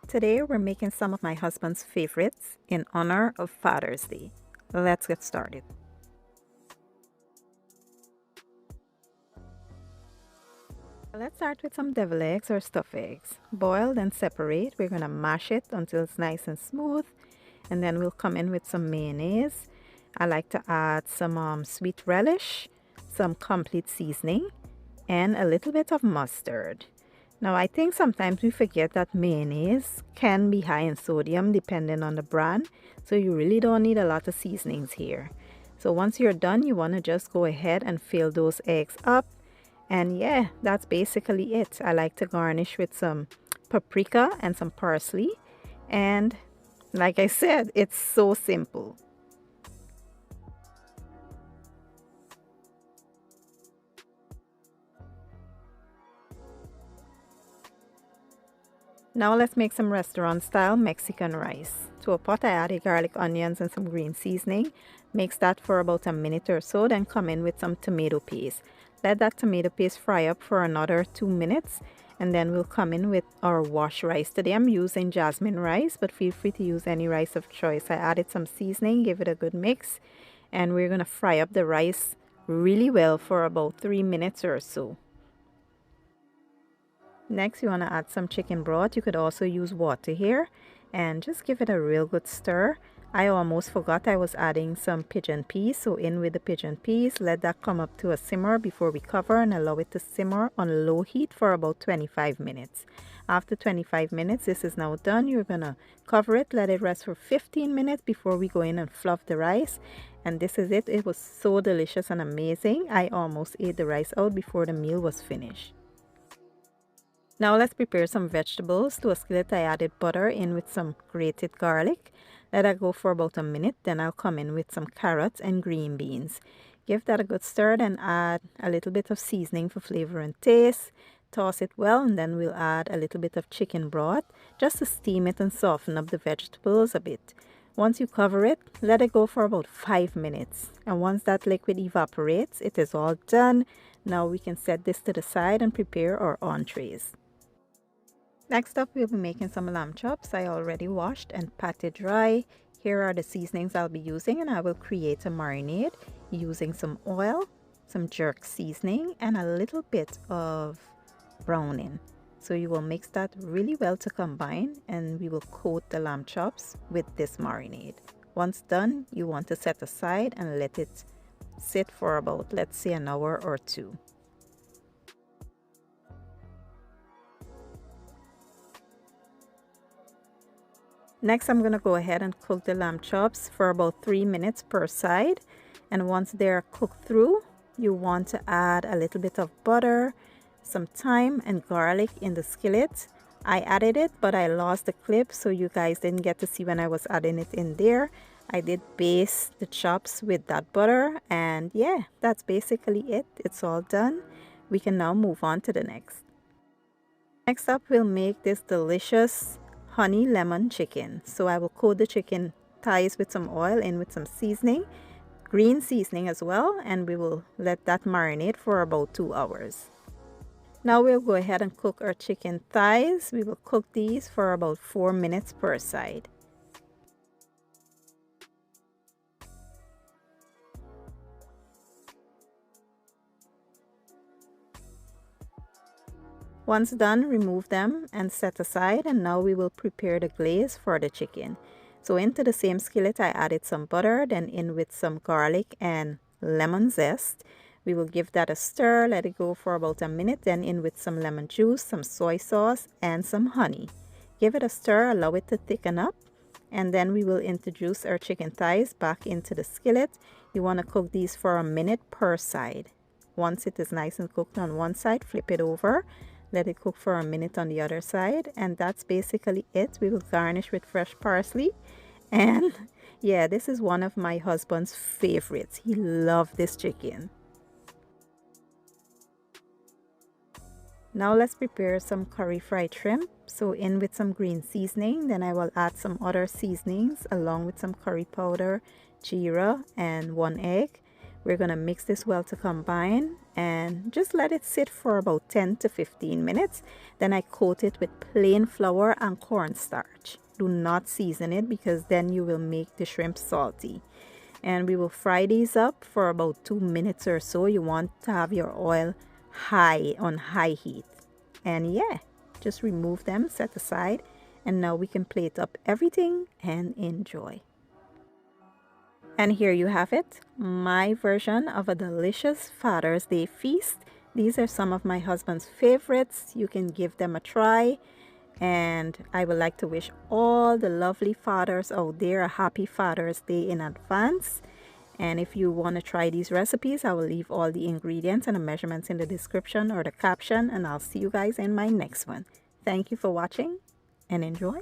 Today we're making some of my husband's favorites in honor of Father's Day. Let's get started. Let's start with some deviled eggs or stuffed eggs. Boil then separate. We're going to mash it until it's nice and smooth. And then we'll come in with some mayonnaise. I like to add some sweet relish, some complete seasoning, and a little bit of mustard. Now, I think sometimes we forget that mayonnaise can be high in sodium depending on the brand, so you really don't need a lot of seasonings here. So once you're done, you want to just go ahead and fill those eggs up. And yeah, that's basically it. I like to garnish with some paprika and some parsley. And like I said, it's so simple. Now let's make some restaurant-style Mexican rice. To a pot, I added garlic, onions, and some green seasoning. Mix that for about a minute or so, then come in with some tomato paste. Let that tomato paste fry up for another 2 minutes, and then we'll come in with our washed rice. Today I'm using jasmine rice, but feel free to use any rice of choice. I added some seasoning, give it a good mix, and we're going to fry up the rice really well for about 3 minutes or so. Next, you want to add some chicken broth. You could also use water here and just give it a real good stir. I almost forgot I was adding some pigeon peas, so in with the pigeon peas. Let that come up to a simmer before we cover and allow it to simmer on low heat for about 25 minutes. After 25 minutes, this is now done. You're going to cover it, let it rest for 15 minutes before we go in and fluff the rice. And this is it. It was so delicious and amazing. I almost ate the rice out before the meal was finished. Now let's prepare some vegetables. To a skillet, I added butter in with some grated garlic. Let that go for about a minute. Then I'll come in with some carrots and green beans. Give that a good stir and add a little bit of seasoning for flavor and taste. Toss it well, and then we'll add a little bit of chicken broth just to steam it and soften up the vegetables a bit. Once you cover it, let it go for about 5 minutes. And once that liquid evaporates, it is all done. Now we can set this to the side and prepare our entrees. Next up, we'll be making some lamb chops. I already washed and patted dry. Here are the seasonings I'll be using, and I will create a marinade using some oil, some jerk seasoning, and a little bit of browning. So you will mix that really well to combine, and we will coat the lamb chops with this marinade. Once done, you want to set aside and let it sit for about, let's say, an hour or two. Next, I'm going to go ahead and cook the lamb chops for about 3 minutes per side. And once they're cooked through, you want to add a little bit of butter, some thyme and garlic in the skillet. I added it, but I lost the clip, so you guys didn't get to see when I was adding it in there. I did baste the chops with that butter, and yeah, that's basically it. It's all done. We can now move on to the next. Next up, we'll make this delicious honey lemon chicken. So I will coat the chicken thighs with some oil in with some seasoning, green seasoning as well, and we will let that marinate for about 2 hours. Now we'll go ahead and cook our chicken thighs. We will cook these for about 4 minutes per side. Once done, remove them and set aside, and now we will prepare the glaze for the chicken. So into the same skillet, I added some butter, then in with some garlic and lemon zest. We will give that a stir, let it go for about a minute, then in with some lemon juice, some soy sauce, and some honey. Give it a stir, allow it to thicken up, and then we will introduce our chicken thighs back into the skillet. You want to cook these for a minute per side. Once it is nice and cooked on one side, flip it over. Let it cook for a minute on the other side, and that's basically it. We will garnish with fresh parsley. And yeah, this is one of my husband's favorites. He loved this chicken. Now let's prepare some curry fried shrimp. So in with some green seasoning, then I will add some other seasonings along with some curry powder, jeera, and 1 egg. We're going to mix this well to combine, and just let it sit for about 10 to 15 minutes. Then I coat it with plain flour and cornstarch. Do not season it because then you will make the shrimp salty. And we will fry these up for about 2 minutes or so. You want to have your oil on high heat. And yeah, just remove them, set aside, and now we can plate up everything and enjoy. And here you have it, my version of a delicious Father's Day feast. These are some of my husband's favorites. You can give them a try. And I would like to wish all the lovely fathers out there a happy Father's Day in advance. And if you want to try these recipes, I will leave all the ingredients and the measurements in the description or the caption. And I'll see you guys in my next one. Thank you for watching and enjoy.